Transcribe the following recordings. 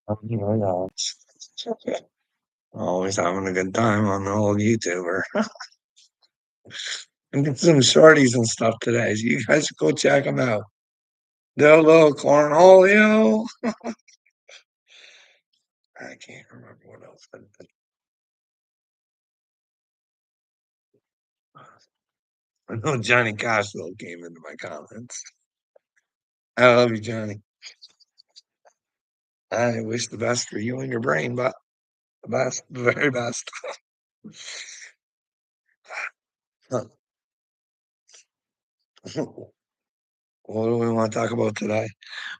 Yeah. Always having a good time on the old YouTuber. And get some shorties and stuff today. So you guys go check them out. Dolo Cornholio. I can't remember what else. I know Johnny Cashville came into my comments. I love you, Johnny. I wish the best for you and your brain, but the best, the very best. What do we want to talk about today?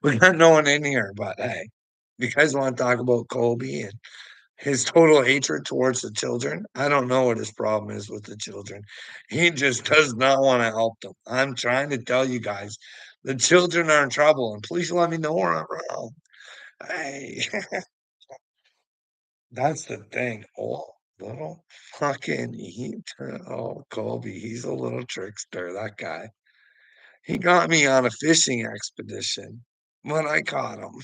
We got no one in here, but hey, you guys want to talk about Colby and his total hatred towards the children? I don't know what his problem is with the children. He just does not want to help them. I'm trying to tell you guys, the children are in trouble, and please let me know where I'm wrong. Hey, that's the thing. Oh, little fucking oh, Colby, he's a little trickster, that guy. He got me on a fishing expedition when I caught him.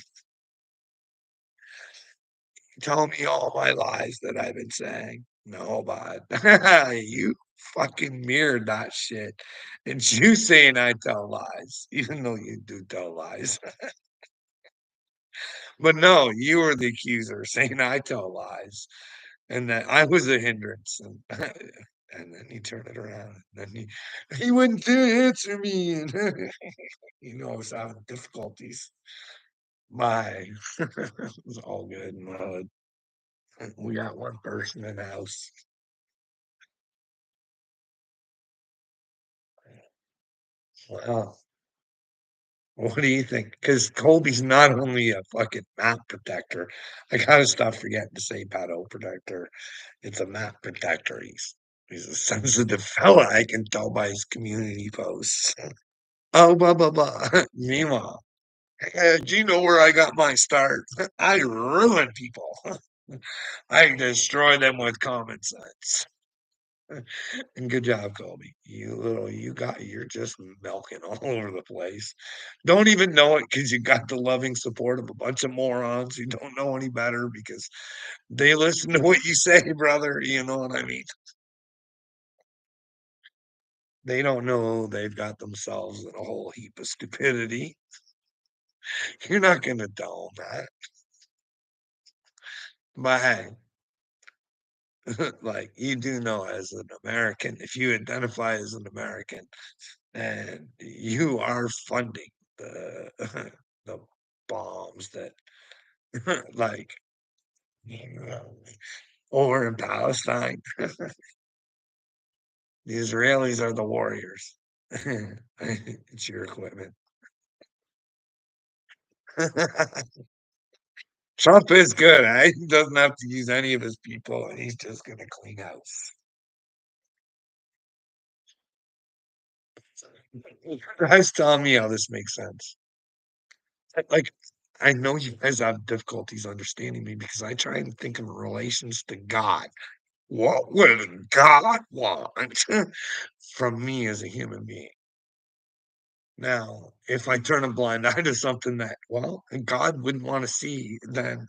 Tell me all my lies that I've been saying. No, bud. You fucking mirrored that shit. And you saying I tell lies, even though you do tell lies. But no, you were the accuser saying I tell lies and that I was a hindrance. And then he turned it around. And then he wouldn't answer me. And I was having difficulties. My it was all good. We got one person in the house. Wow. What do you think? Because Colby's not only a fucking map protector. I gotta stop forgetting to say pedo protector. It's a map protector. He's a sensitive fella. I can tell by his community posts. Oh, blah blah blah. Meanwhile, do you know where I got my start? I ruin people. I destroy them with common sense. And good job, Colby. You're just milking all over the place. Don't even know it because you got the loving support of a bunch of morons who don't know any better because they listen to what you say, brother. You know what I mean? They don't know they've got themselves in a whole heap of stupidity. You're not going to tell them that. But hey, like you do know as an American, if you identify as an American, and you are funding the the bombs that like you know, over in Palestine. The Israelis are the warriors. It's your equipment. Trump is good. He doesn't have to use any of his people, and he's just going to clean house. You guys tell me how this makes sense. Like, I know you guys have difficulties understanding me because I try and think in relations to God. What would God want from me as a human being? Now, if I turn a blind eye to something that, well, God wouldn't want to see, then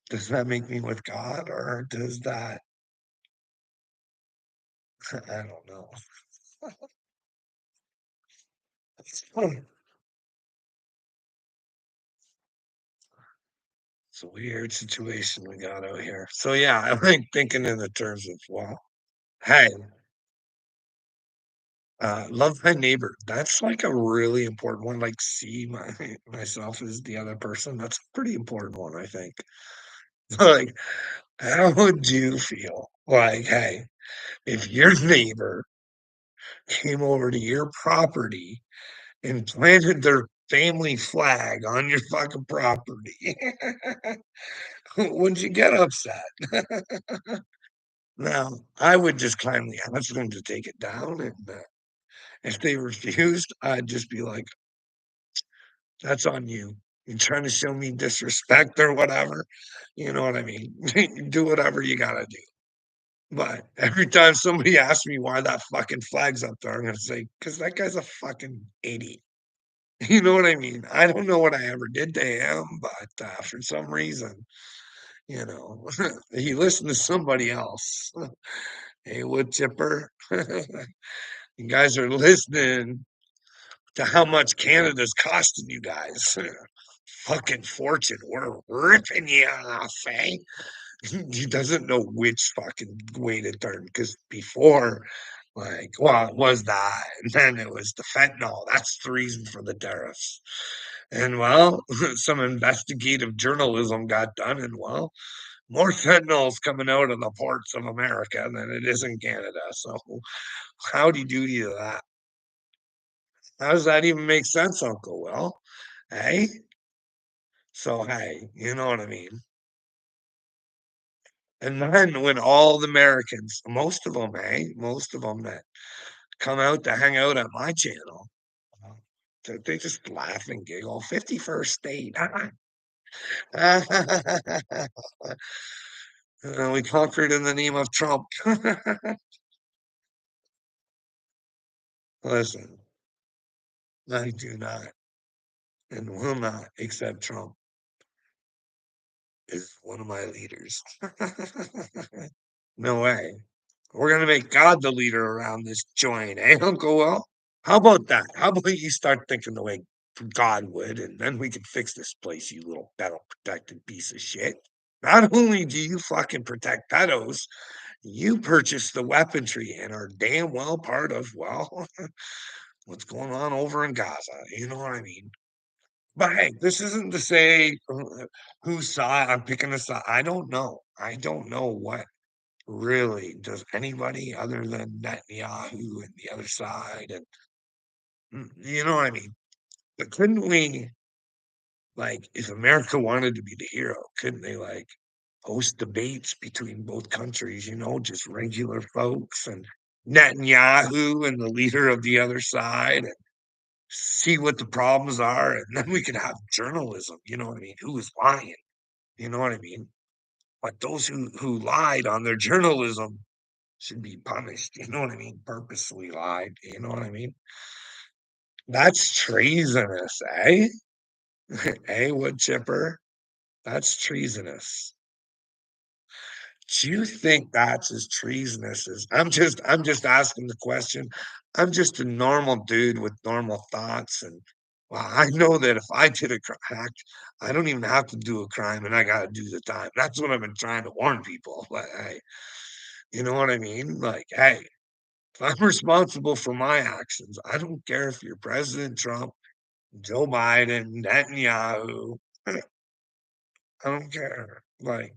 does that make me with God or does that, I don't know. It's a weird situation we got out here. So, yeah, I like thinking in the terms of, well, hey, love my neighbor. That's like a really important one. Like, see myself as the other person. That's a pretty important one, I think. Like, how would you feel? Like, hey, if your neighbor came over to your property and planted their family flag on your fucking property, would you get upset? Now, I would just kindly ask them to take it down, and if they refused, I'd just be like, "That's on you. You're trying to show me disrespect or whatever. You know what I mean? Do whatever you gotta do." But every time somebody asks me why that fucking flag's up there, I'm gonna say, "'Cause that guy's a fucking idiot." You know what I mean? I don't know what I ever did to him, but, for some reason, you know, he listened to somebody else. Hey, wood chipper, you guys are listening to how much Canada's costing you guys. Fucking fortune. We're ripping you off, eh? He doesn't know which fucking way to turn because before, like, well, it was that, and then it was the fentanyl. That's the reason for the tariffs. And well, some investigative journalism got done, and well, more fentanyl's coming out of the ports of America than it is in Canada. So, howdy doody to that. How does that even make sense, Uncle Will? Hey? So, hey, you know what I mean? And then when all the Americans, most of them, most of them that come out to hang out at my channel, uh, they just laugh and giggle. 51st state. We conquered in the name of Trump. Listen, I do not and will not accept Trump as one of my leaders. No way. We're gonna make God the leader around this joint, eh, Uncle Will? How about that? How about you start thinking the way God would, and then we can fix this place, you little battle protected piece of shit. Not only do you fucking protect pedos, you purchase the weaponry and are damn well part of, well, what's going on over in Gaza. You know what I mean? But hey, this isn't to say whose side I'm picking a side. I don't know. I don't know what really does anybody other than Netanyahu and the other side. And you know what I mean? But couldn't we, like, if America wanted to be the hero, couldn't they, like, host debates between both countries, just regular folks and Netanyahu and the leader of the other side and see what the problems are, and then we could have journalism, you know what I mean? Who is lying? You know what I mean? But those who lied on their journalism should be punished, you know what I mean? Purposely lied, you know what I mean? That's treasonous, eh? Eh, wood chipper? That's treasonous. Do you think that's as treasonous as I'm just asking the question. I'm just a normal dude with normal thoughts, and well, I know that if I did a act, I don't even have to do a crime, and I got to do the time. That's what I've been trying to warn people. But hey, you know what I mean? Like, hey, if I'm responsible for my actions, I don't care if you're President Trump, Joe Biden, Netanyahu. I don't care. Like,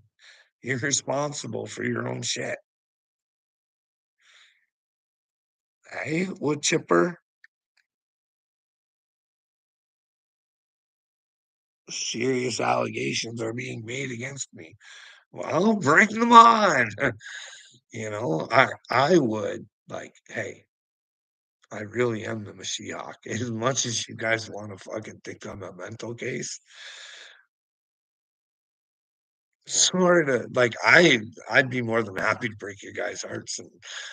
you're responsible for your own shit. Hey, wood chipper, serious allegations are being made against me. Well, bring them on. I would like, hey, I really am the Mashiach. As much as you guys want to fucking think I'm a mental case, sort of like I'd be more than happy to break your guys' hearts and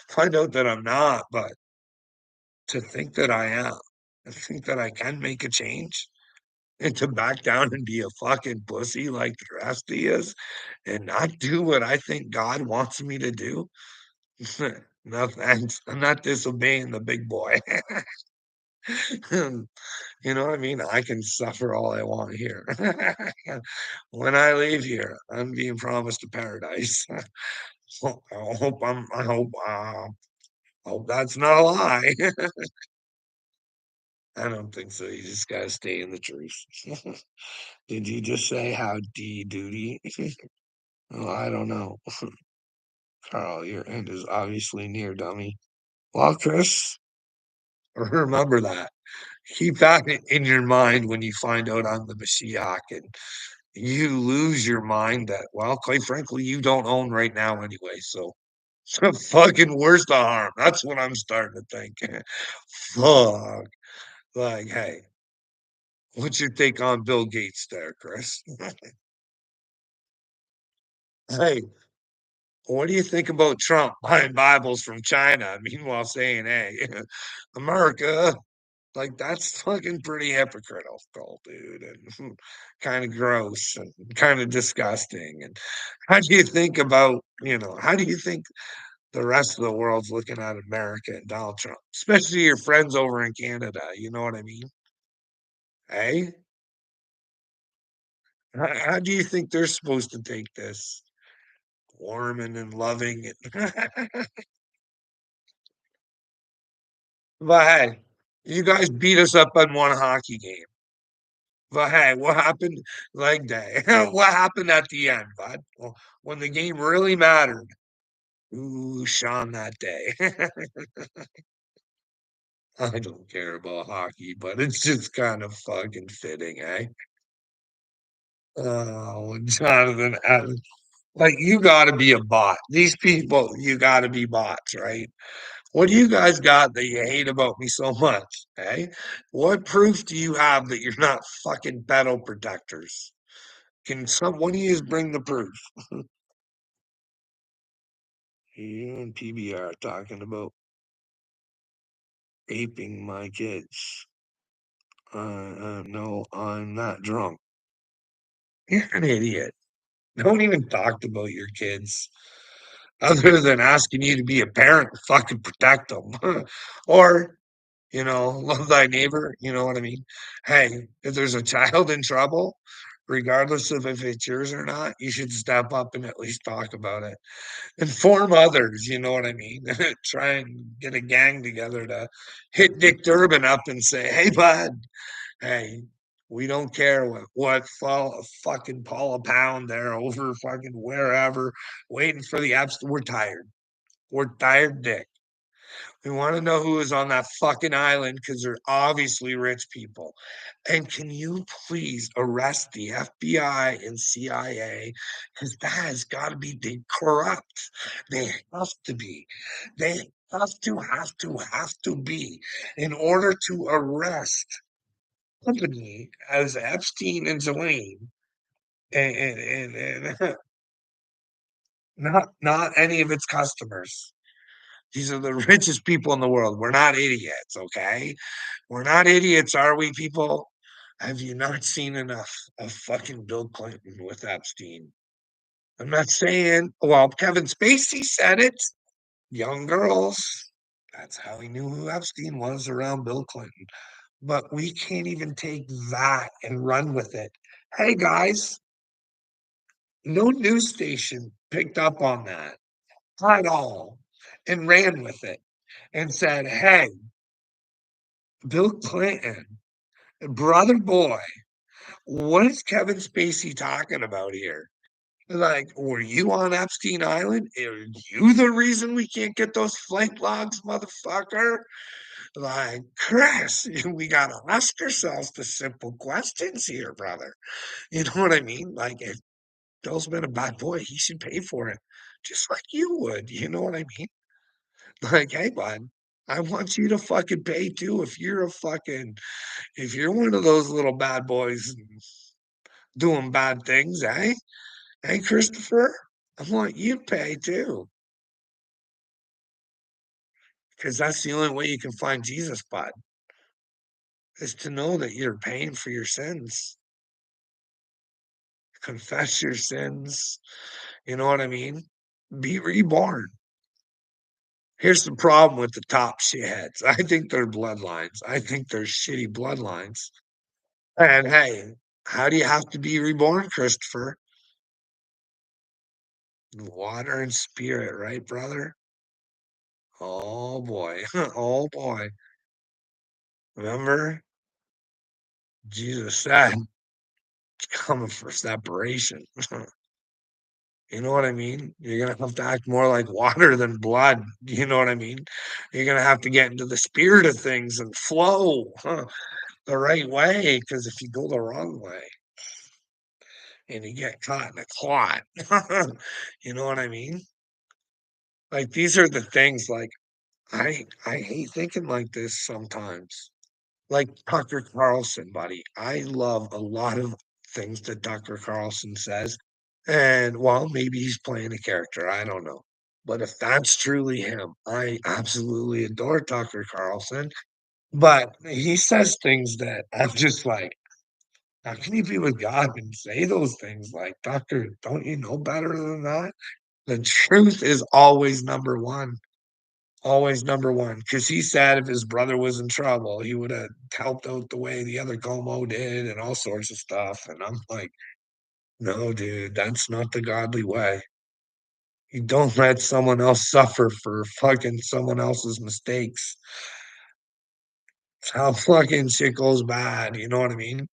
find out that I'm not, but to think that I am, to think that I can make a change and to back down and be a fucking pussy like the rest of yous and not do what I think God wants me to do? No thanks. I'm not disobeying the big boy. You know what I mean? I can suffer all I want here. When I leave here, I'm being promised a paradise. So I hope that's not a lie. I don't think so. You just gotta stay in the truth. Did you just say how D duty? Oh, I don't know. Carl, your end is obviously near, dummy. Well, Chris, remember that. Keep that in your mind when you find out I'm the Mashiach and you lose your mind that, well, quite frankly, you don't own right now anyway. So it's the fucking worst of harm. That's what I'm starting to think. Fuck. Like, hey, what's your take on Bill Gates there, Chris? Hey, what do you think about Trump buying Bibles from China? Meanwhile, saying, hey, America. Like, that's fucking pretty hypocritical, dude, and kinda gross and kinda disgusting, and how do you think about, how do you think the rest of the world's looking at America and Donald Trump? Especially your friends over in Canada, you know what I mean? Eh? How do you think they're supposed to take this? Warming and loving and but, hey, you guys beat us up on one hockey game. But, hey, what happened leg day? What happened at the end, bud? Well, when the game really mattered, who shone that day? I don't care about hockey, but it's just kind of fucking fitting, eh? Oh, Jonathan Adams. Like, you gotta be a bot. These people, you gotta be bots, right? What do you guys got that you hate about me so much, eh? What proof do you have that you're not fucking pedo protectors? Can one of yous bring the proof? You and PBR talking about aping my kids. No, I'm not drunk. You're an idiot. Don't even talk about your kids other than asking you to be a parent and fucking protect them. Or, love thy neighbor. You know what I mean? Hey, if there's a child in trouble, regardless of if it's yours or not, you should step up and at least talk about it. Inform others, you know what I mean? Try and get a gang together to hit Dick Durbin up and say, "Hey, bud, hey, we don't care what fucking Paula Pound there over fucking wherever waiting for the apps. We're tired. We're tired, Dick. We want to know who is on that fucking island because they're obviously rich people. And can you please arrest the FBI and CIA? Because that has got to be corrupt. They have to be. They have to be in order to arrest company as Epstein and Zelane and not any of its customers. These are the richest people in the world. We're not idiots, okay? We're not idiots, are we, people? Have you not seen enough of fucking Bill Clinton with Epstein? I'm not saying, well, Kevin Spacey said it. Young girls. That's how he knew who Epstein was around Bill Clinton. But we can't even take that and run with it. Hey, guys, no news station picked up on that at all and ran with it and said, hey, Bill Clinton, brother boy, what is Kevin Spacey talking about here? Like, were you on Epstein Island? Are you the reason we can't get those flight logs, motherfucker? Like, Chris, we gotta ask ourselves the simple questions here, brother. You know what I mean? Like, if Bill's been a bad boy, he should pay for it, just like you would. You know what I mean? Like, hey, bud, I want you to fucking pay too. If you're one of those little bad boys doing bad things, eh? Hey, Christopher, I want you to pay too, because that's the only way you can find Jesus, bud, is to know that you're paying for your sins. Confess your sins. You know what I mean? Be reborn. Here's the problem with the top shitheads. I think they're bloodlines. I think they're shitty bloodlines. And hey, how do you have to be reborn, Christopher? Water and spirit, right, brother? Oh boy. Oh boy. Remember, Jesus said, coming for separation. You know what I mean? You're gonna have to act more like water than blood. You know what I mean? You're gonna have to get into the spirit of things and flow the right way. Because if you go the wrong way and you get caught in a clot, you know what I mean? Like these are the things. Like I hate thinking like this sometimes. Like Tucker Carlson, buddy. I love a lot of things that Tucker Carlson says. And well, maybe he's playing a character. I don't know. But if that's truly him, I absolutely adore Tucker Carlson. but he says things that I'm just like, "How can you be with God and say those things? Like, doctor, don't you know better than that?" The truth is always number 1. Always number 1, because he said if his brother was in trouble, he woulda helped out the way the other Como did and all sorts of stuff, and I'm like, "No, dude, that's not the godly way. You don't let someone else suffer for fucking someone else's mistakes. It's how fucking shit goes bad, you know what I mean?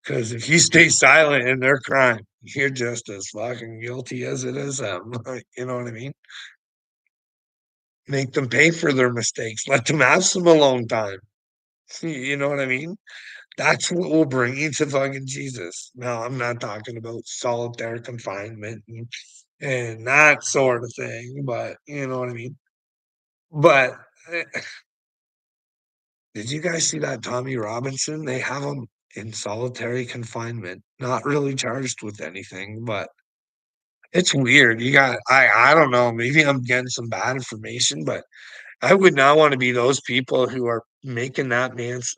Because if you stay silent in their crime, you're just as fucking guilty as it is them, you know what I mean? Make them pay for their mistakes, let them have some alone time, you know what I mean? That's what will bring you to fucking Jesus. Now, I'm not talking about solitary confinement and that sort of thing, but you know what I mean? But, eh, did you guys see that Tommy Robinson? They have him in solitary confinement, not really charged with anything, but it's weird. I don't know, maybe I'm getting some bad information, but I would not wanna be those people who are making that man's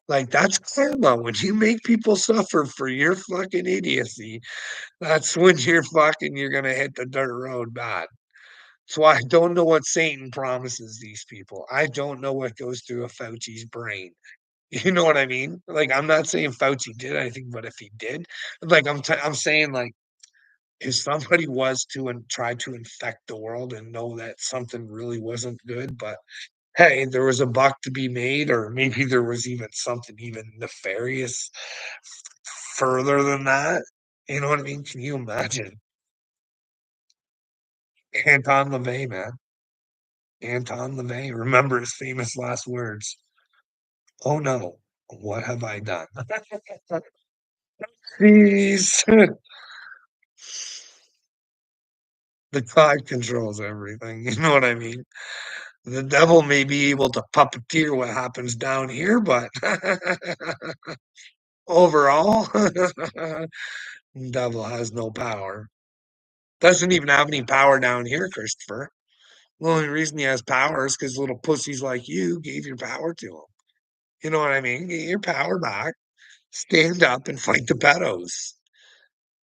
like, that's karma. When you make people suffer for your fucking idiocy, that's when you're gonna hit the dirt road bad. So I don't know what Satan promises these people. I don't know what goes through a Fauci's brain. You know what I mean? Like, I'm not saying Fauci did anything, but if he did, like, I'm saying, like, if somebody was to try to infect the world and know that something really wasn't good, but hey, there was a buck to be made, or maybe there was even something even nefarious further than that. You know what I mean? Can you imagine? Anton LaVey, man. Anton LaVey. Remember his famous last words. Oh no, what have I done? Please. The God controls everything. You know what I mean? The devil may be able to puppeteer what happens down here, but overall, devil has no power. Doesn't even have any power down here, Christopher. The only reason he has power is because little pussies like you gave your power to him. You know what I mean? Get your power back. Stand up and fight the pedos.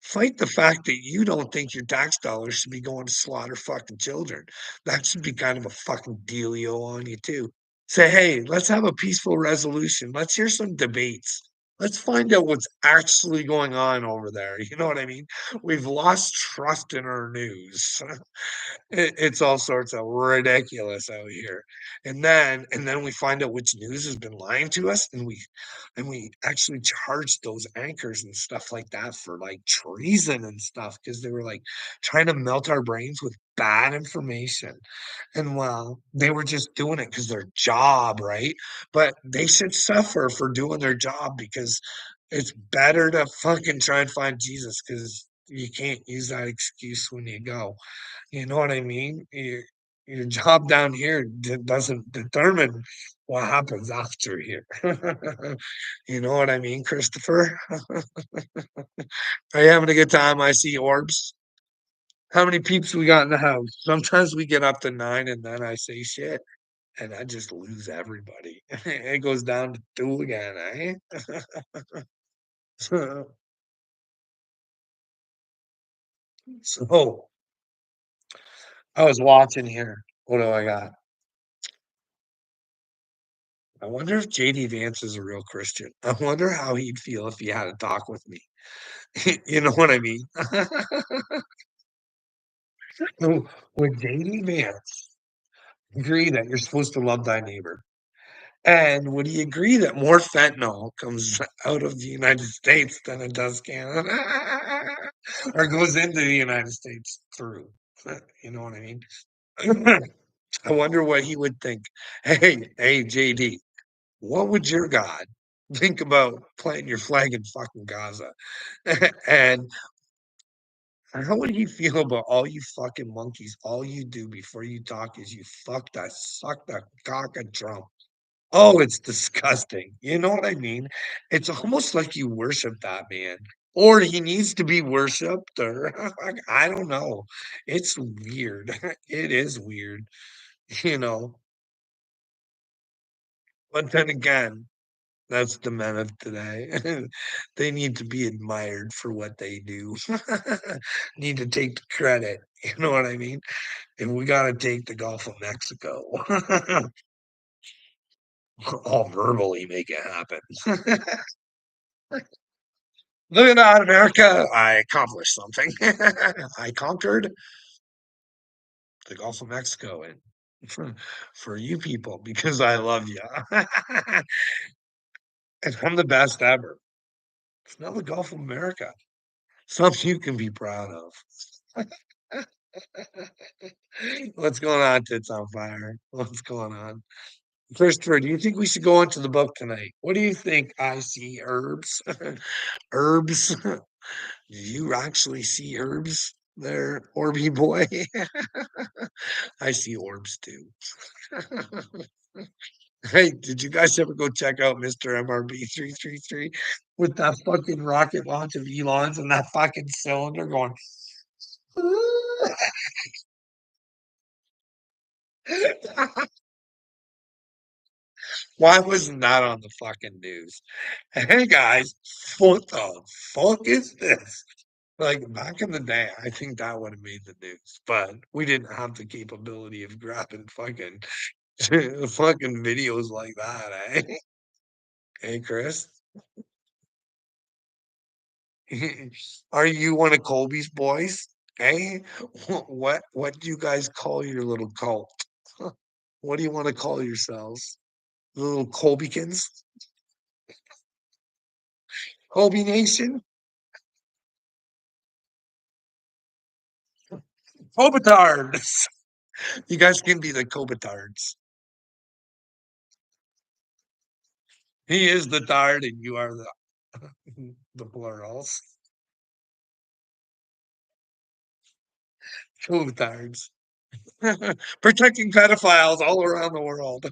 Fight the fact that you don't think your tax dollars should be going to slaughter fucking children. That should be kind of a fucking dealio on you too. Say, hey, let's have a peaceful resolution. Let's hear some debates. Let's find out what's actually going on over there. You know what I mean? We've lost trust in our news. It's all sorts of ridiculous out here. And then we find out which news has been lying to us, and we actually charged those anchors and stuff like that for, like, treason and stuff because they were, like, trying to melt our brains with bad information. And, well, they were just doing it because their job, right? But they should suffer for doing their job because it's better to fucking try and find Jesus because you can't use that excuse when you go. You know what I mean? Your job down here doesn't determine what happens after here. You know what I mean, Christopher? Are you having a good time? I see orbs. How many peeps we got in the house? Sometimes we get up to 9 and then I say shit and I just lose everybody. It goes down to 2 again, eh? So I was watching here. What do I got? I wonder if JD Vance is a real Christian. I wonder how he'd feel if he had a talk with me. You know what I mean? So, would JD Vance agree that you're supposed to love thy neighbor? And would he agree that more fentanyl comes out of the United States than it does Canada? Or goes into the United States through? You know what I mean? I wonder what he would think. Hey, JD, what would your God think about planting your flag in fucking Gaza? And how would he feel about all you fucking monkeys? All you do before you talk is you suck the cock of Trump. Oh, it's disgusting. You know what I mean? It's almost like you worship that man, or he needs to be worshipped, or like, I don't know. It's weird. It is weird, you know. But then again, that's the men of today. They need to be admired for what they do. Need to take the credit. You know what I mean? And we got to take the Gulf of Mexico. All verbally make it happen. Look at that, America. I accomplished something. I conquered the Gulf of Mexico and for you people because I love you. And I'm the best ever. It's not the Gulf of America. Something you can be proud of. What's going on, Tits on Fire? What's going on? Christopher, do you think we should go into the book tonight? What do you think? I see herbs. Herbs. Do you actually see herbs there, Orby boy? I see orbs too. Hey, did you guys ever go check out Mr. MRB 333 with that fucking rocket launch of Elon's and that fucking cylinder going? Why wasn't that on the fucking news? Hey guys, what the fuck is this? Like back in the day, I think that would have made the news, but we didn't have the capability of grabbing fucking fucking videos like that, eh? Hey, Chris, are you one of Colby's boys? Eh? What do you guys call your little cult? What do you want to call yourselves? The little Colbykins? Colby Nation? Kobatards! You guys can be the Kobatards. He is the tard and you are the the plurals. Kobatards. Protecting pedophiles all around the world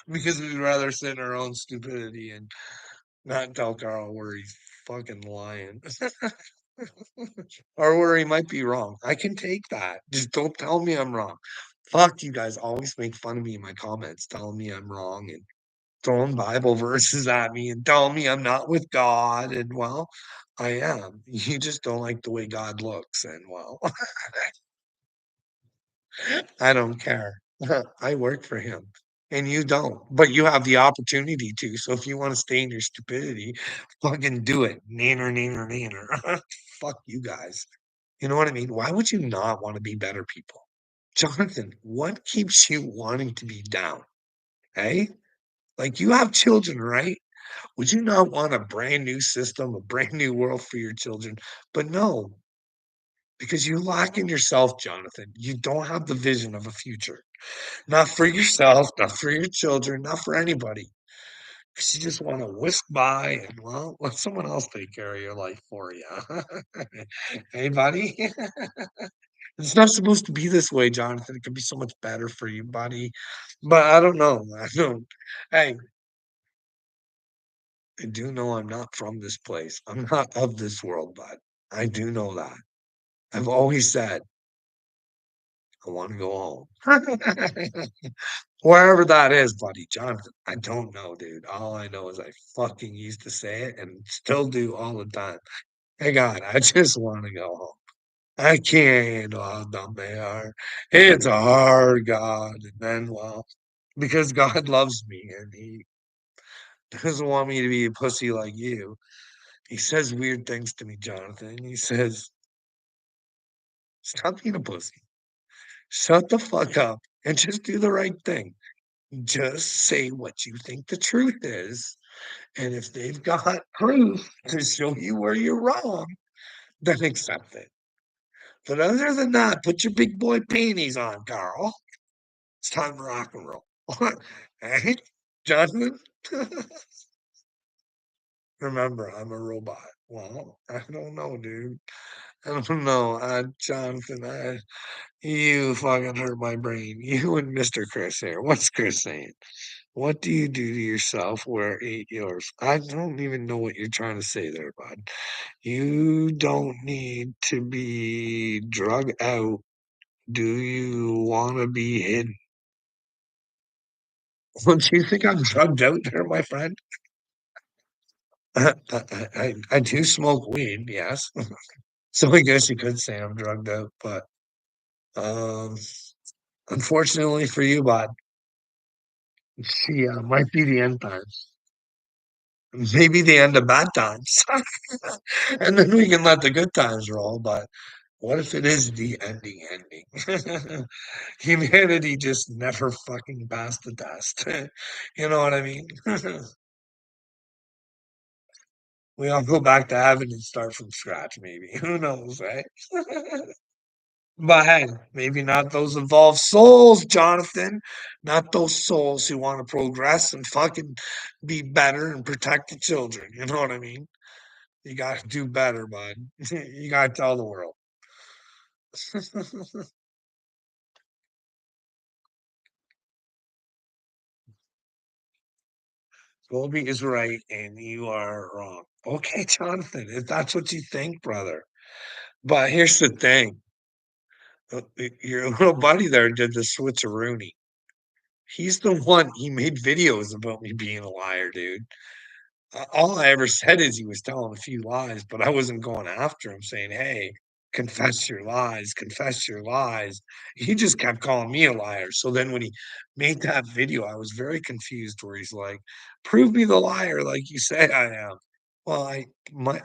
because we'd rather sit in our own stupidity and not tell Carl where he's fucking lying. Or where he might be wrong. I can take that. Just don't tell me I'm wrong. Fuck, you guys always make fun of me in my comments, telling me I'm wrong and throwing Bible verses at me and telling me I'm not with God. And well, I am. You just don't like the way God looks. And well, I don't care. I work for him and you don't, but you have the opportunity to. So if you want to stay in your stupidity, fucking do it. Nanner, nanner, nanner. Fuck you guys. You know what I mean? Why would you not want to be better people? Jonathan, what keeps you wanting to be down? Hey, like you have children, right? Would you not want a brand new system, a brand new world for your children? But no, because you lack in yourself, Jonathan. You don't have the vision of a future. Not for yourself, not for your children, not for anybody. Because you just want to whisk by and, well, let someone else take care of your life for you. Hey, buddy. It's not supposed to be this way, Jonathan. It could be so much better for you, buddy. But I don't know. I don't. Hey, I do know I'm not from this place. I'm not of this world, bud. I do know that. I've always said I want to go home. Wherever that is, buddy, Jonathan. I don't know, dude. All I know is I fucking used to say it and still do all the time. Hey, God, I just want to go home. I can't handle how dumb they are. It's a hard God. And then, well, because God loves me and He doesn't want me to be a pussy like you. He says weird things to me, Jonathan. He says, stop being a pussy. Shut the fuck up and just do the right thing. Just say what you think the truth is. And if they've got proof to show you where you're wrong, then accept it. But other than that, put your big boy panties on, Carl. It's time to rock and roll. Hey, Jonathan? Remember, I'm a robot. Well, I don't know, dude. I don't know. Jonathan, you fucking hurt my brain. You and Mr. Chris here. What's Chris saying? What do you do to yourself where it ain't yours? I don't even know what you're trying to say there, bud. You don't need to be drug out. Do you want to be hidden? Well, do you think I'm drugged out there, my friend? I do smoke weed, yes. So I guess you could say I'm drugged out, but um, unfortunately for you, bud, yeah, might be the end times. Maybe the end of bad times. And then we can let the good times roll, but what if it is the ending? Humanity just never fucking passed the test. You know what I mean? We all go back to heaven and start from scratch, maybe. Who knows, right? But hey, maybe not those evolved souls, Jonathan. Not those souls who want to progress and fucking be better and protect the children. You know what I mean? You got to do better, bud. You got to tell the world. Colby is right and you are wrong. Okay, Jonathan, if that's what you think, brother. But here's the thing. Your little buddy there did the switcheroony. He's the one, he made videos about me being a liar, dude. All I ever said is he was telling a few lies, but I wasn't going after him saying, "Hey, confess your lies, confess your lies." He just kept calling me a liar. So then when he made that video, I was very confused where he's like, "Prove me the liar like you say I am." Well,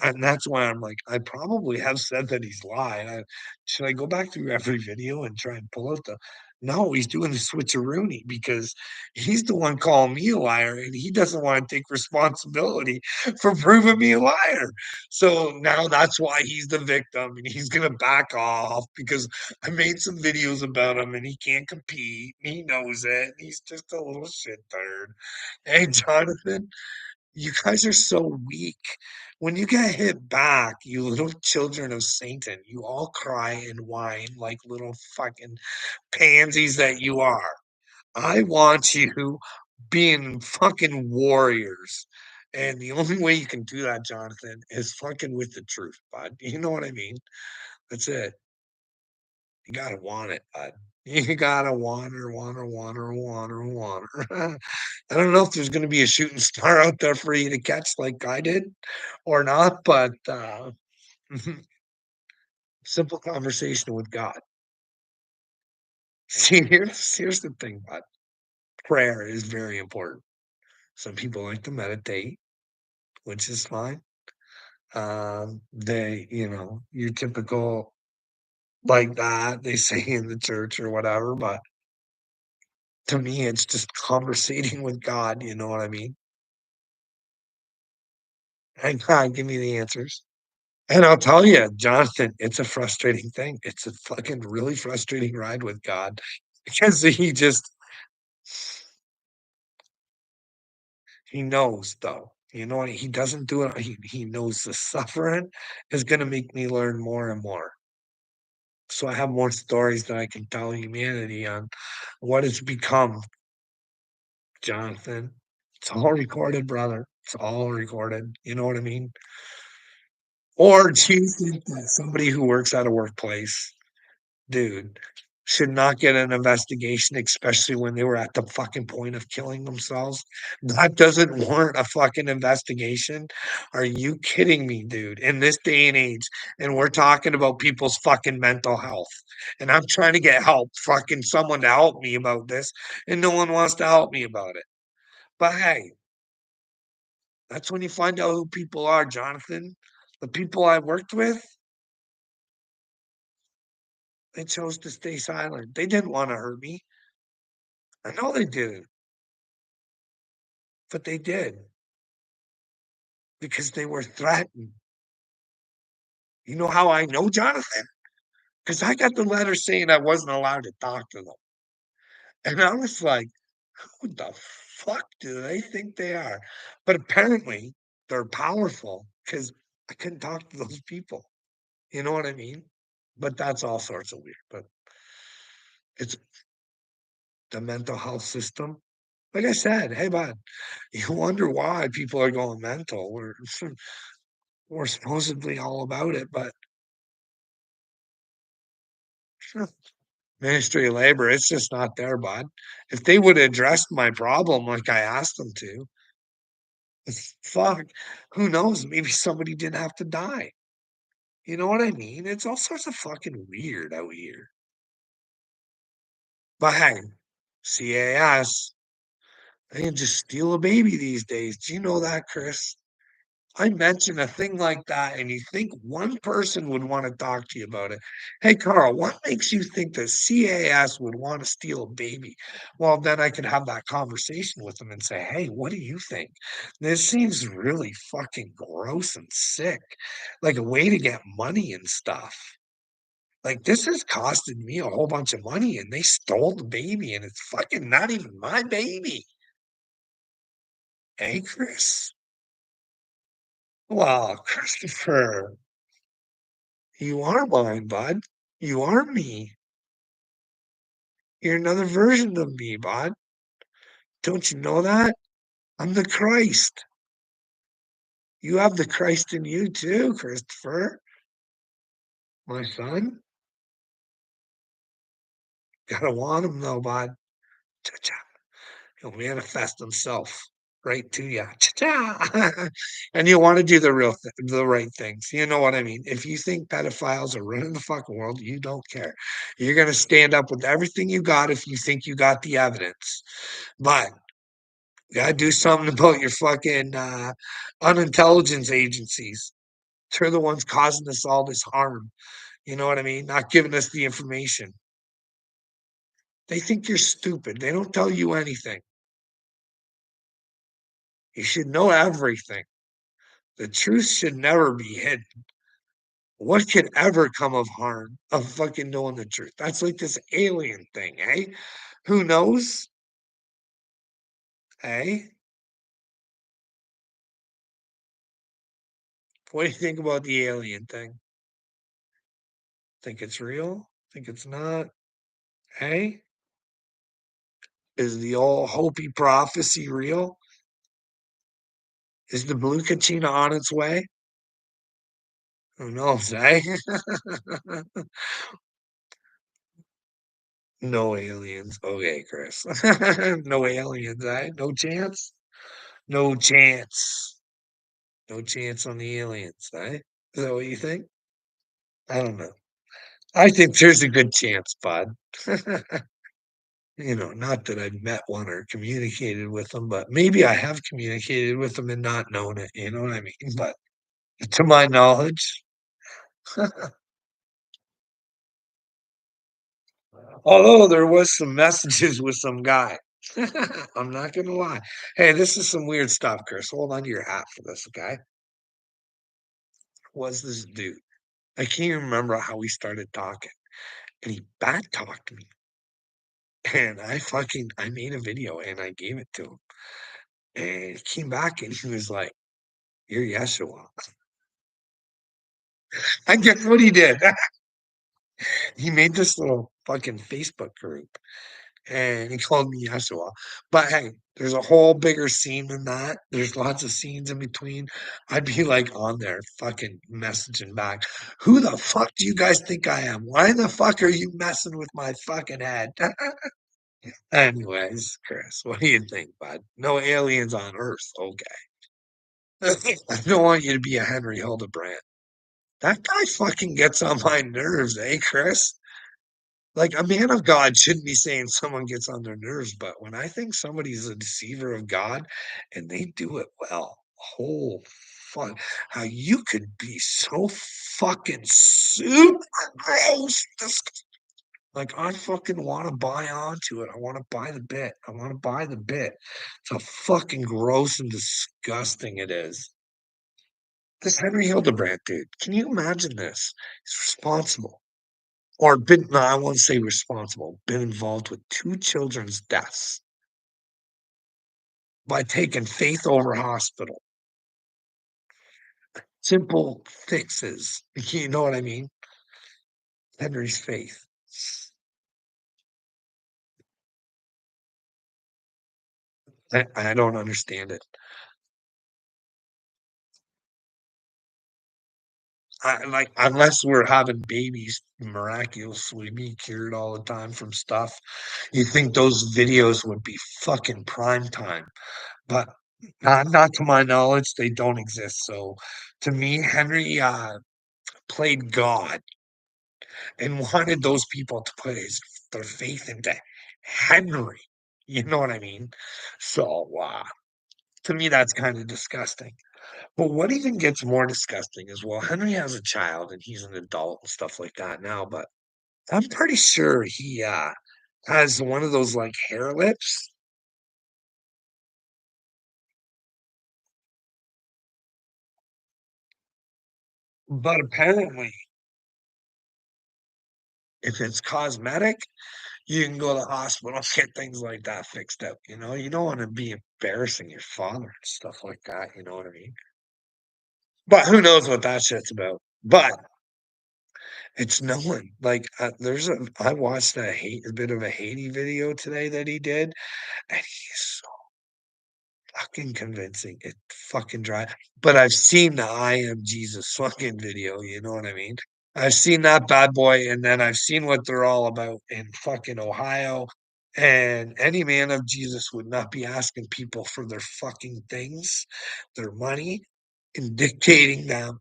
and that's why I'm like, I probably have said that he's lied. Should I go back through every video and try and pull out the no, he's doing the switcheroony because he's the one calling me a liar and he doesn't want to take responsibility for proving me a liar. So now that's why he's the victim and he's going to back off because I made some videos about him and he can't compete. And he knows it. He's just a little shit turd. Hey, Jonathan, you guys are so weak. When you get hit back, you little children of Satan, you all cry and whine like little fucking pansies that you are. I want you being fucking warriors. And the only way you can do that, Jonathan, is fucking with the truth, bud. You know what I mean? That's it. You gotta want it, bud. You gotta want her. I don't know if there's gonna be a shooting star out there for you to catch like I did or not, but simple conversation with God. See, here's the thing, bud. Prayer is very important. Some people like to meditate, which is fine. Your typical like that, they say in the church or whatever, but to me, it's just conversating with God, you know what I mean? And God, give me the answers. And I'll tell you, Jonathan, it's a frustrating thing. It's a fucking really frustrating ride with God because he knows though. You know, he doesn't do it. He knows the suffering is going to make me learn more and more. So I have more stories that I can tell humanity on what it's become, Jonathan. It's all recorded, brother. It's all recorded. You know what I mean? Or do you think that somebody who works at a workplace, dude, should not get an investigation, especially when they were at the fucking point of killing themselves? That doesn't warrant a fucking investigation. Are you kidding me, dude? In this day and age, and we're talking about people's fucking mental health, and I'm trying to get help, fucking someone to help me about this, and no one wants to help me about it. But hey, that's when you find out who people are, Jonathan. The people I worked with, they chose to stay silent. They didn't want to hurt me. I know they didn't, but they did because they were threatened. You know how I know, Jonathan? Because I got the letter saying I wasn't allowed to talk to them. And I was like, who the fuck do they think they are? But apparently they're powerful because I couldn't talk to those people. You know what I mean? But that's all sorts of weird. But it's the mental health system. Like I said, hey, bud, you wonder why people are going mental. We're supposedly all about it, but Ministry of Labor, it's just not there, bud. If they would address my problem like I asked them to, fuck, who knows? Maybe somebody didn't have to die. You know what I mean? It's all sorts of fucking weird out here. But hey, CAS, they can just steal a baby these days. Do you know that, Chris? I mention a thing like that, and you think one person would want to talk to you about it. Hey, Carl, what makes you think that CAS would want to steal a baby? Well, then I could have that conversation with them and say, hey, what do you think? This seems really fucking gross and sick, like a way to get money and stuff. Like, this has costed me a whole bunch of money, and they stole the baby, and it's fucking not even my baby. Hey, Chris? Well, Christopher, you are mine, bud. You are me. You're another version of me, bud. Don't you know that? I'm the Christ. You have the Christ in you too, Christopher. My son. Gotta want him though, bud. Cha-cha. He'll manifest himself right to you. Cha-cha. And you want to do the right things. You know what I mean? If you think pedophiles are running the fucking world, you don't care. You're gonna stand up with everything you got if you think you got the evidence. But you gotta do something about your fucking unintelligence agencies. They're the ones causing us all this harm. You know what I mean? Not giving us the information. They think you're stupid. They don't tell you anything. You should know everything. The truth should never be hidden. What could ever come of harm of fucking knowing the truth? That's like this alien thing, eh? Who knows? Eh? What do you think about the alien thing? Think it's real? Think it's not? Eh? Is the old Hopi prophecy real? Is the blue Kachina on its way? Who knows, eh? No aliens. Okay, Chris. No aliens, eh? No chance? No chance. No chance on the aliens, eh? Is that what you think? I don't know. I think there's a good chance, bud. Not that I've met one or communicated with them, but maybe I have communicated with them and not known it. You know what I mean? But to my knowledge, although there was some messages with some guy. I'm not gonna lie. Hey, this is some weird stuff, Chris. Hold on to your hat for this, okay? Was this dude? I can't even remember how we started talking. And he back talked me. And I made a video and I gave it to him. And he came back and he was like, you're Yeshua. I guess what he did. He made this little fucking Facebook group and he called me Yeshua. But hey, there's a whole bigger scene than that. There's lots of scenes in between. I'd be like on there fucking messaging back. Who the fuck do you guys think I am? Why the fuck are you messing with my fucking head? Anyways, Chris, what do you think, bud? No aliens on Earth. Okay. I don't want you to be a Henry Hildebrand. That guy fucking gets on my nerves, eh, Chris? Like a man of God shouldn't be saying someone gets on their nerves, but when I think somebody's a deceiver of God and they do it well, oh fuck, how you could be so fucking super gross. Like I fucking want to buy onto it. I want to buy the bit. I want to buy the bit. It's how fucking gross and disgusting it is. This Henry Hildebrand dude, can you imagine this? He's responsible or been, no, I won't say responsible, been involved with two children's deaths by taking faith over hospital. Simple fixes. You know what I mean? Henry's faith. I don't understand it. like, unless we're having babies miraculously being cured all the time from stuff, you think those videos would be fucking prime time, but not to my knowledge, they don't exist, so, to me, Henry, played God and wanted those people to put their faith into Henry, you know what I mean? So, to me, that's kinda disgusting. But what even gets more disgusting is, well, Henry has a child and he's an adult and stuff like that now, but I'm pretty sure he, has one of those, like, hair lips, but apparently, if it's cosmetic, you can go to the hospital and get things like that fixed up, you know? You don't wanna be embarrassing your father and stuff like that, you know what I mean? But who knows what that shit's about. But it's known, like, I watched a bit of a Haiti video today that he did, and he's fucking convincing. It fucking dry. But I've seen the I am Jesus fucking video, you know what I mean? I've seen that bad boy, and then I've seen what they're all about in fucking Ohio. And any man of Jesus would not be asking people for their fucking things, their money, and dictating them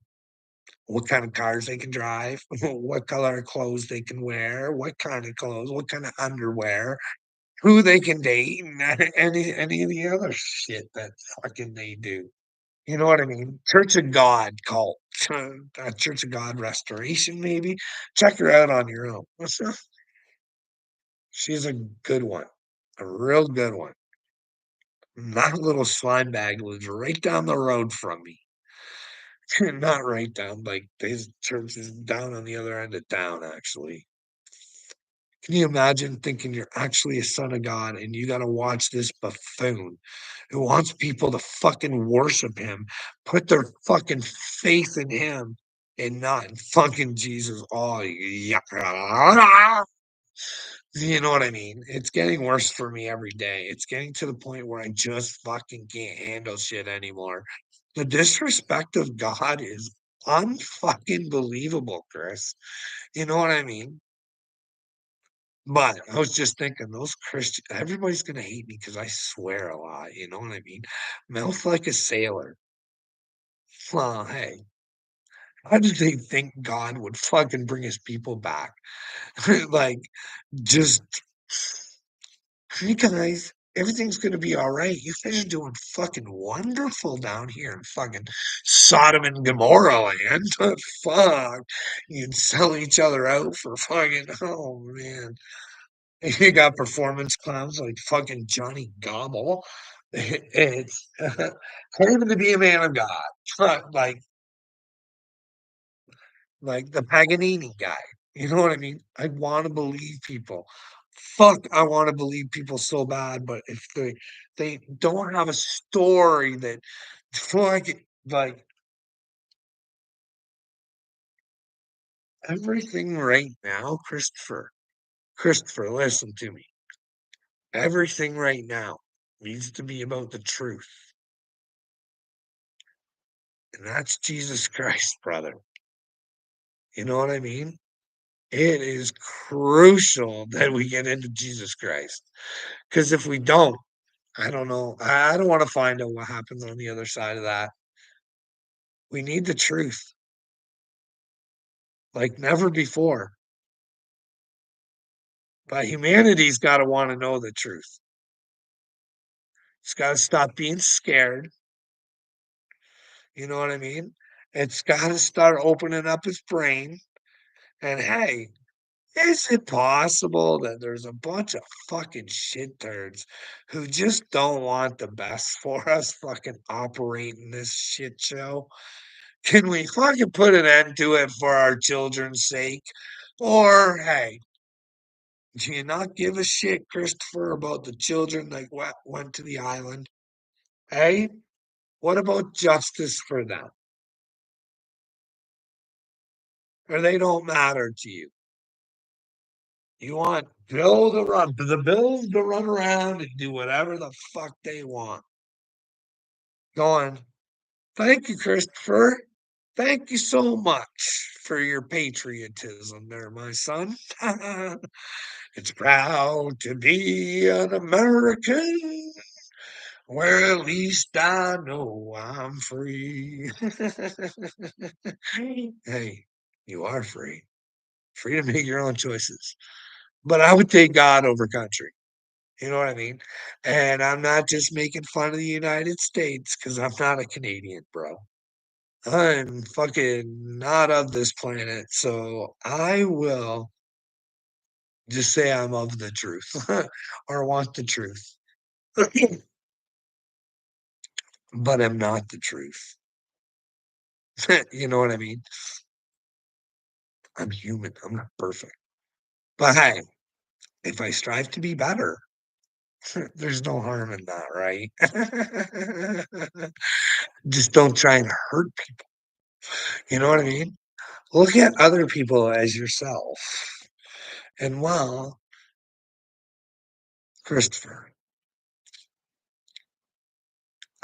what kind of cars they can drive, what color of clothes they can wear, what kind of clothes, what kind of underwear, who they can date, and any of the other shit that fucking they do. You know what I mean? Church of God cult, Church of God Restoration, maybe. Check her out on your own. She's a good one, a real good one. That little slime bag lives right down the road from me. Not right down, like his church is down on the other end of town, actually. Can you imagine thinking you're actually a son of God and you gotta watch this buffoon who wants people to fucking worship him, put their fucking faith in him and not in fucking Jesus. Oh, yeah. You know what I mean? It's getting worse for me every day. It's getting to the point where I just fucking can't handle shit anymore. The disrespect of God is unfucking believable, Chris. You know what I mean? But I was just thinking those Christian everybody's gonna hate me because I swear a lot, you know what I mean? Mouth like a sailor. Well, hey, how did they think God would fucking bring his people back? Like, just, "Hey, guys, everything's gonna be alright. You guys are doing fucking wonderful down here in fucking Sodom and Gomorrah land. Fuck. You'd sell each other out for fucking oh, man." You got performance clowns like fucking Johnny Gobble. It's claiming to be a man of God, like the Paganini guy. You know what I mean? I want to believe people. Fuck, I want to believe people so bad, but if they don't have a story that like everything right now, Christopher, listen to me. Everything right now needs to be about the truth. And that's Jesus Christ, brother. You know what I mean? It is crucial that we get into Jesus Christ. Because if we don't, I don't know. I don't want to find out what happens on the other side of that. We need the truth like never before. But humanity's got to want to know the truth. It's got to stop being scared. You know what I mean? It's got to start opening up its brain. And hey, is it possible that there's a bunch of fucking shit turds who just don't want the best for us fucking operating this shit show? Can we fucking put an end to it for our children's sake? Or, hey, do you not give a shit, Christopher, about the children that went to the island? Hey, what about justice for them? Or they don't matter to you? You want the Bills to run around and do whatever the fuck they want. Going, thank you, Christopher. Thank you so much for your patriotism there, my son. It's proud to be an American, where at least I know I'm free. Hey, you are free. Free to make your own choices. But I would take God over country. You know what I mean? And I'm not just making fun of the United States because I'm not a Canadian, bro. I'm fucking not of this planet, so I will just say I'm of the truth or want the truth, but I'm not the truth. You know what I mean? I'm human. I'm not perfect. But hey, if I strive to be better, there's no harm in that, right? Just don't try and hurt people. You know what I mean? Look at other people as yourself. And well, Christopher,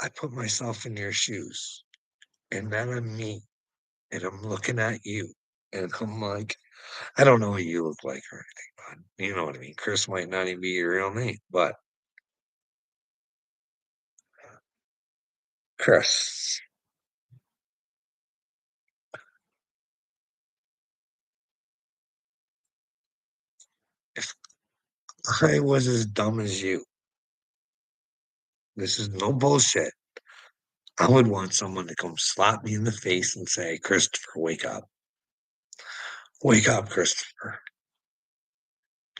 I put myself in your shoes, and then I'm me, and I'm looking at you, and I'm like, I don't know what you look like or anything, but you know what I mean. Chris might not even be your real name, but Chris, if I was as dumb as you, this is no bullshit. I would want someone to come slap me in the face and say, Christopher, wake up. Wake up, Christopher.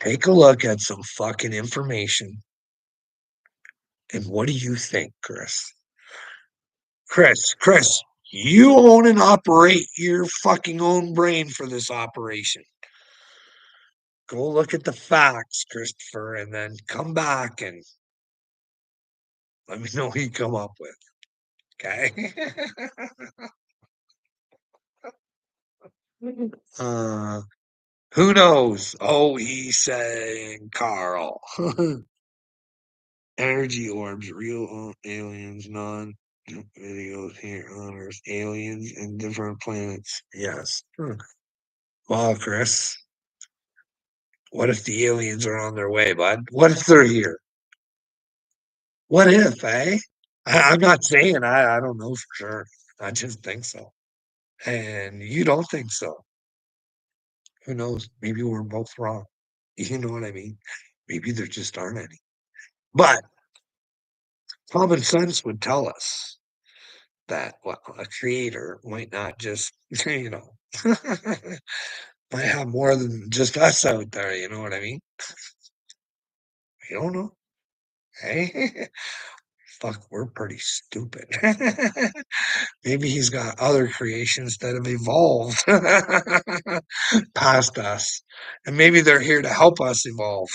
Take a look at some fucking information. And what do you think, Chris? Chris, you own and operate your fucking own brain for this operation. Go look at the facts, Christopher, and then come back and let me know what you come up with. Okay. uh, who knows? Oh, he's saying Carl. Energy orbs, real aliens, non videos here on Earth, aliens and different planets. Yes. Well, Chris, what if the aliens are on their way, bud? What if they're here? What if, eh? I'm not saying I don't know for sure. I just think so. And you don't think so. Who knows? Maybe we're both wrong. You know what I mean? Maybe there just aren't any. But common sense would tell us that, well, a creator might not just, might have more than just us out there. You know what I mean? I don't know. Hey, fuck, we're pretty stupid. Maybe he's got other creations that have evolved past us, and maybe they're here to help us evolve.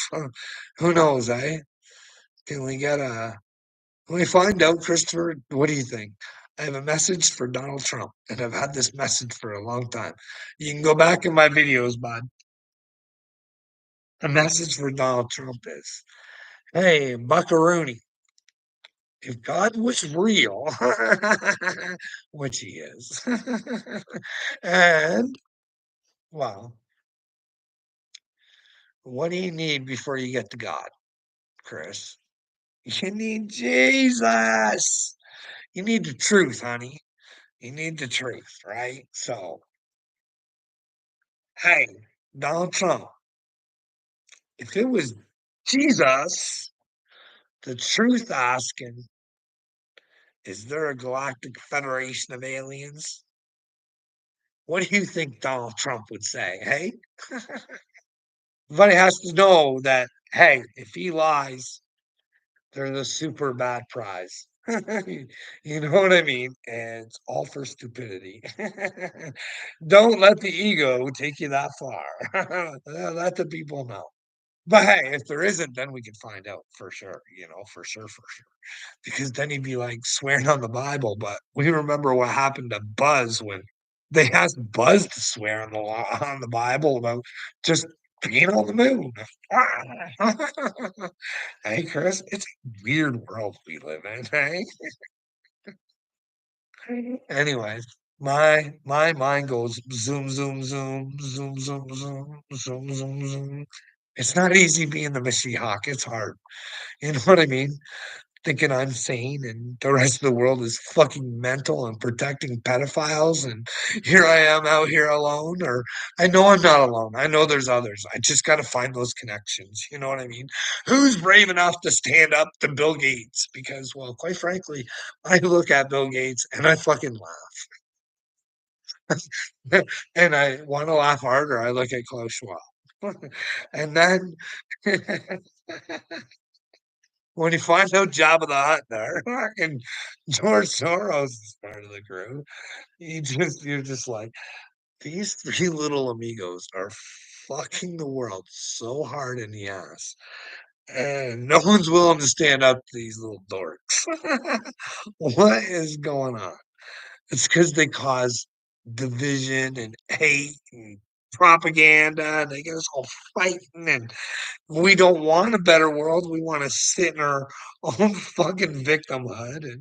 Who knows, eh? Can we get a Can we find out, Christopher? What do you think? I have a message for Donald Trump, and I've had this message for a long time. You can go back in my videos, bud. The message for Donald Trump is, hey, Buckaroonie, if God was real, which he is, and, well, what do you need before you get to God, Chris? You need Jesus. You need the truth, honey. You need the truth, right? So, hey, Donald Trump, if it was Jesus, the truth asking, is there a galactic federation of aliens? What do you think Donald Trump would say? Hey, everybody has to know that, hey, if he lies, there's a super bad prize. You know what I mean? And it's all for stupidity. Don't let the ego take you that far. Let the people know. But hey, if there isn't, then we can find out for sure, for sure, for sure. Because then he'd be like swearing on the Bible. But we remember what happened to Buzz when they asked Buzz to swear on the Bible about just being on the moon. Hey, Chris, it's a weird world we live in, hey? Anyways. My mind goes zoom, zoom, zoom, zoom, zoom, zoom, zoom, zoom, zoom. It's not easy being the Mashiach. It's hard. You know what I mean? Thinking I'm sane and the rest of the world is fucking mental and protecting pedophiles, and here I am out here alone. Or I know I'm not alone. I know there's others. I just got to find those connections. You know what I mean? Who's brave enough to stand up to Bill Gates? Because, well, quite frankly, I look at Bill Gates and I fucking laugh. And I want to laugh harder. I look at Klaus Schwab. And then when you find out Jabba the Hutt there, and George Soros is part of the crew, you're just like, these three little amigos are fucking the world so hard in the ass, and no one's willing to stand up to these little dorks. What is going on? It's because they cause division and hate and propaganda, and they get us all fighting, and we don't want a better world. We want to sit in our own fucking victimhood.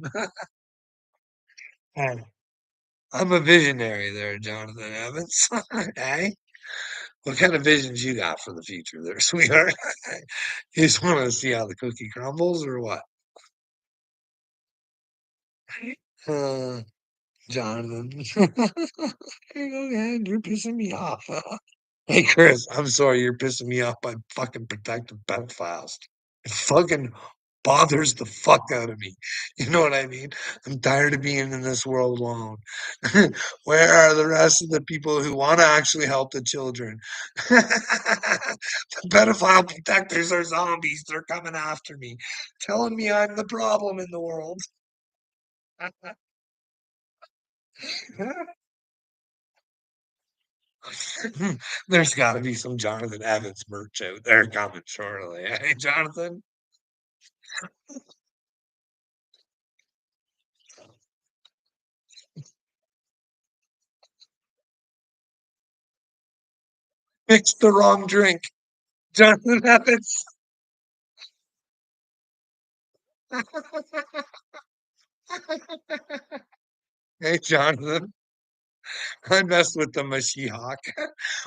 And I'm a visionary there, Jonathan Evans. Hey, what kind of visions you got for the future there, sweetheart? You just want to see how the cookie crumbles or what? Uh, Jonathan. Go ahead, you're pissing me off. Hey, Chris, I'm sorry you're pissing me off by fucking protective pedophiles. It fucking bothers the fuck out of me. You know what I mean? I'm tired of being in this world alone. Where are the rest of the people who want to actually help the children? The pedophile protectors are zombies. They're coming after me, telling me I'm the problem in the world. There's got to be some Jonathan Evans merch out there coming shortly. Hey, Jonathan, mixed the wrong drink. Jonathan Evans. Hey, Jonathan, I messed with the Mashiach.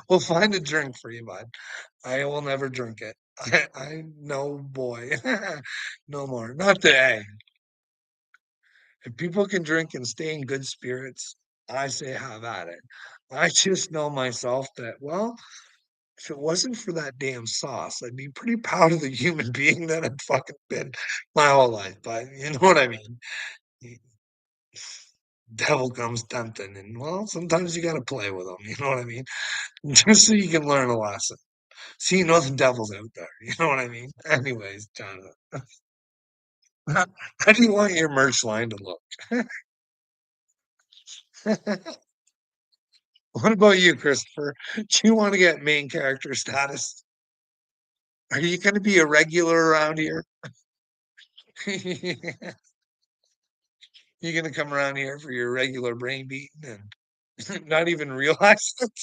We'll find a drink for you, bud. I will never drink it. I no boy, no more. Not today. If people can drink and stay in good spirits, I say have at it. I just know myself that, well, if it wasn't for that damn sauce, I'd be pretty proud of the human being that I've fucking been my whole life. But you know what I mean? Y- Devil comes tempting, and well, sometimes you got to play with them. You know what I mean? Just so you can learn a lesson. So you know the devil's out there. You know what I mean? Anyways, Jonathan, how do you want your merch line to look? What about you, Christopher? Do you want to get main character status? Are you going to be a regular around here? You're going to come around here for your regular brain beating and not even realize it?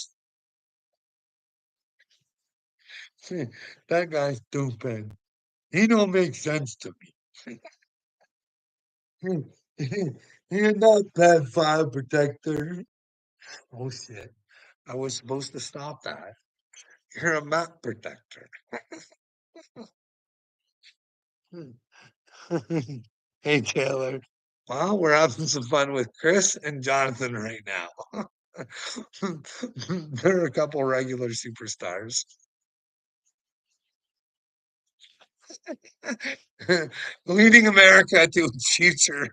That guy's stupid. He don't make sense to me. You're not that fire protector. Oh shit. I was supposed to stop that. You're a map protector. Hey Taylor. Well, we're having some fun with Chris and Jonathan right now. They're a couple regular superstars. Leading America to its future.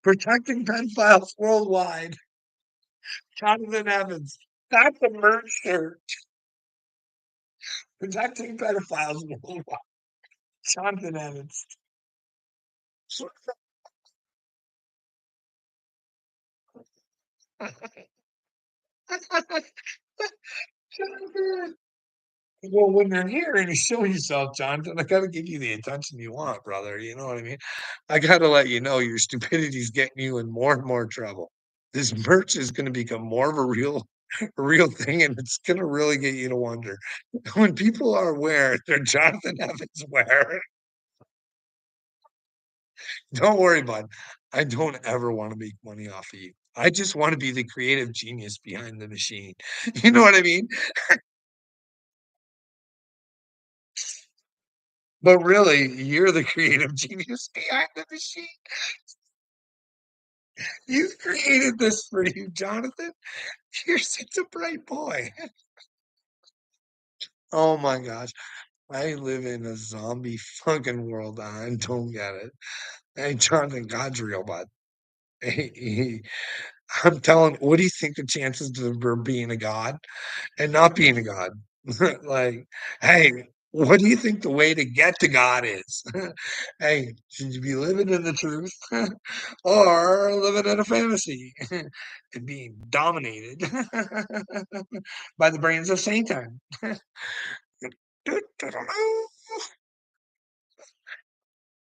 Protecting pedophiles worldwide. Jonathan Evans. That's a merch shirt. Protecting pedophiles worldwide. Jonathan Evans. Well, when you're here and you show yourself, Jonathan, I gotta give you the attention you want, brother. You know what I mean? I gotta let you know your stupidity's getting you in more and more trouble. This merch is gonna become more of a real thing, and it's gonna really get you to wonder. When people are aware they're Jonathan Evans wear, Don't worry, bud. I don't ever wanna make money off of you. I just wanna be the creative genius behind the machine. You know what I mean? But really, you're the creative genius behind the machine. You created this for you, Jonathan. You're such a bright boy. Oh my gosh. I live in a zombie fucking world. I don't get it. Hey, Jonathan, God's real, bud. I'm telling, what do you think the chances of there being a God and not being a God? Like, hey, what do you think the way to get to God is? Hey, should you be living in the truth or living in a fantasy and being dominated by the brains of Satan?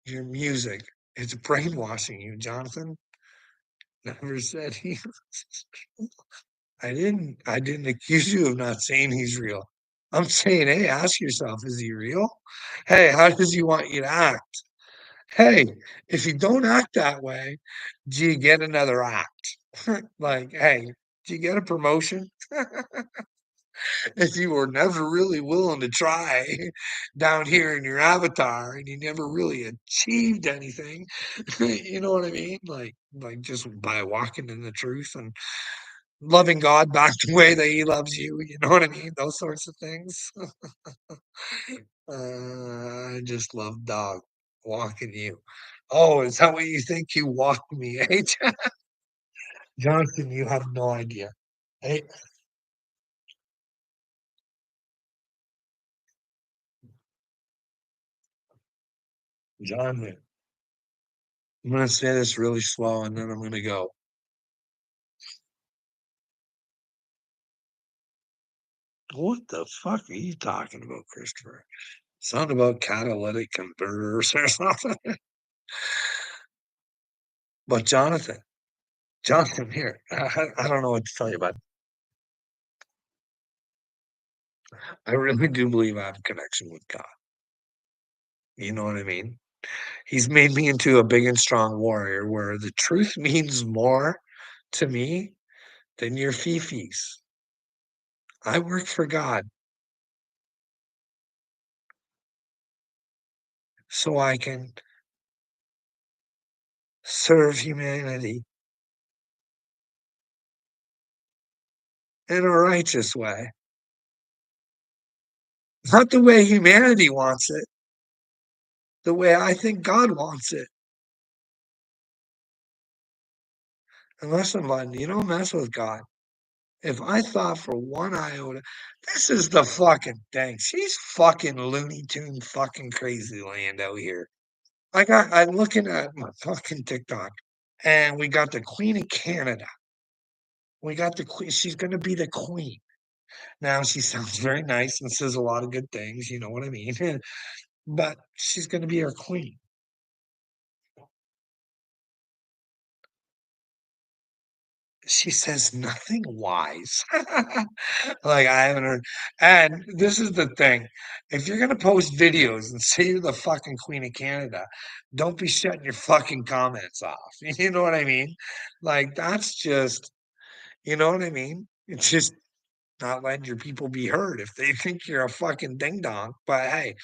Your music, it's brainwashing you, Jonathan. Never said he I didn't accuse you of not saying he's real. I'm saying, hey, ask yourself, is he real? Hey, how does he want you to act? Hey, if you don't act that way, do you get another act? Like, hey, do you get a promotion? If you were never really willing to try down here in your avatar and you never really achieved anything, you know what I mean? Like just by walking in the truth and loving God back the way that He loves you, you know what I mean? Those sorts of things. I just love dog walking you. Oh, is that what you think you walked me, eh? Johnson, you have no idea. Hey, John, I'm gonna say this really slow and then I'm gonna go. What the fuck are you talking about, Christopher? Something about catalytic converters or something. But Jonathan, here, I don't know what to tell you, but I really do believe I have a connection with God. You know what I mean? He's made me into a big and strong warrior where the truth means more to me than your fifis. I work for God so I can serve humanity in a righteous way. Not the way humanity wants it, the way I think God wants it. And listen, bud, you don't mess with God. If I thought for one iota, this is the fucking thing. She's fucking Looney Tune fucking crazy land out here. I'm looking at my fucking TikTok, and we got the Queen of Canada. We got the queen. She's gonna be the queen. Now she sounds very nice and says a lot of good things. You know what I mean? But she's gonna be our queen. She says nothing wise. Like, I haven't heard, and this is the thing, if you're gonna post videos and say you're the fucking Queen of Canada, don't be shutting your fucking comments off. You know what I mean? Like, that's just, you know what I mean? It's just not letting your people be heard if they think you're a fucking ding dong. But hey,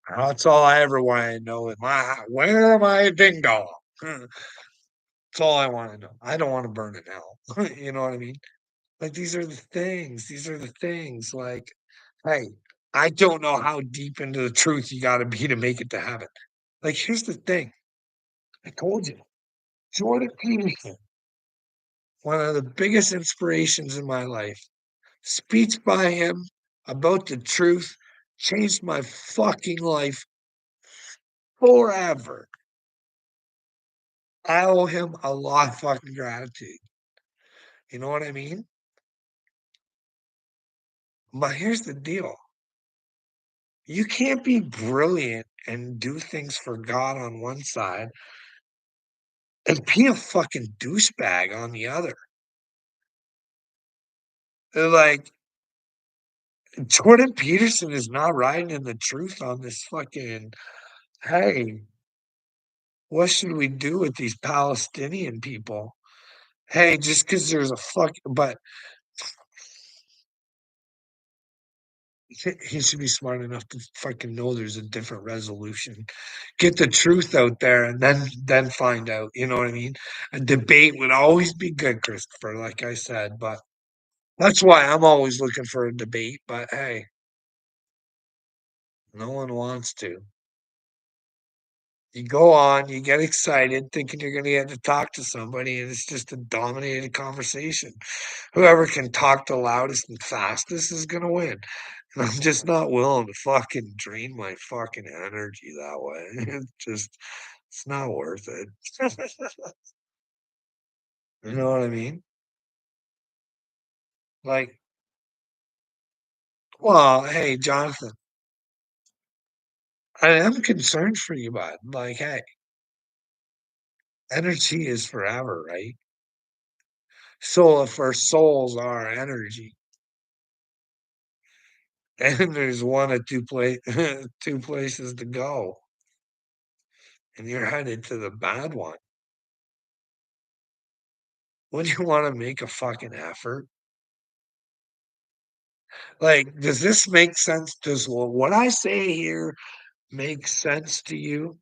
that's all I ever wanna know in my where am I a ding dong? That's all I wanna know. I don't wanna burn in hell. You know what I mean? Like, these are the things, like, hey, I don't know how deep into the truth you gotta be to make it to heaven. Like, here's the thing, I told you, Jordan Peterson, one of the biggest inspirations in my life, speech by him about the truth changed my fucking life forever. I owe him a lot of fucking gratitude. You know what I mean? But here's the deal. You can't be brilliant and do things for God on one side and be a fucking douchebag on the other. Like, Jordan Peterson is not riding in the truth on this fucking, hey, What should we do with these Palestinian people? Hey, just because there's a fuck but he should be smart enough to fucking know there's a different resolution. Get the truth out there and then find out, you know what I mean? A debate would always be good, Christopher, like I said, but that's why I'm always looking for a debate, but hey, no one wants to. You go on, you get excited thinking you're gonna get to talk to somebody, and it's just a dominated conversation. Whoever can talk the loudest and fastest is gonna win. And I'm just not willing to fucking drain my fucking energy that way. It's not worth it. You know what I mean? Like, well, hey, Jonathan, I am concerned for you, bud. Like, hey, energy is forever, right? So if our souls are energy, and there's one of two places to go, and you're headed to the bad one, would you want to make a fucking effort? Like, does this make sense? Does what I say here make sense to you?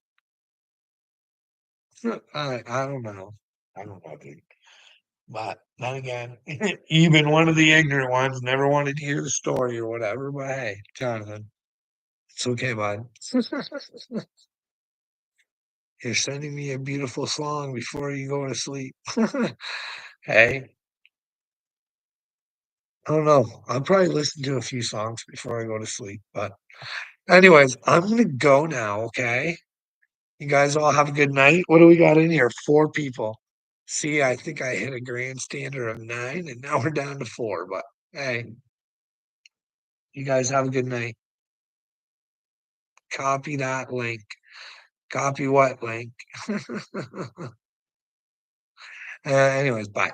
I don't know. I don't know, dude. But then again, even one of the ignorant ones never wanted to hear the story or whatever. But hey, Jonathan, it's okay, bud. You're sending me a beautiful song before you go to sleep. Hey, I don't know. I'll probably listen to a few songs before I go to sleep. But anyways, I'm gonna go now, okay? You guys all have a good night. What do we got in here? 4 people. See, I think I hit a grand standard of 9, and now we're down to 4, but hey, you guys have a good night. Copy that link. Copy what link? Anyways, bye.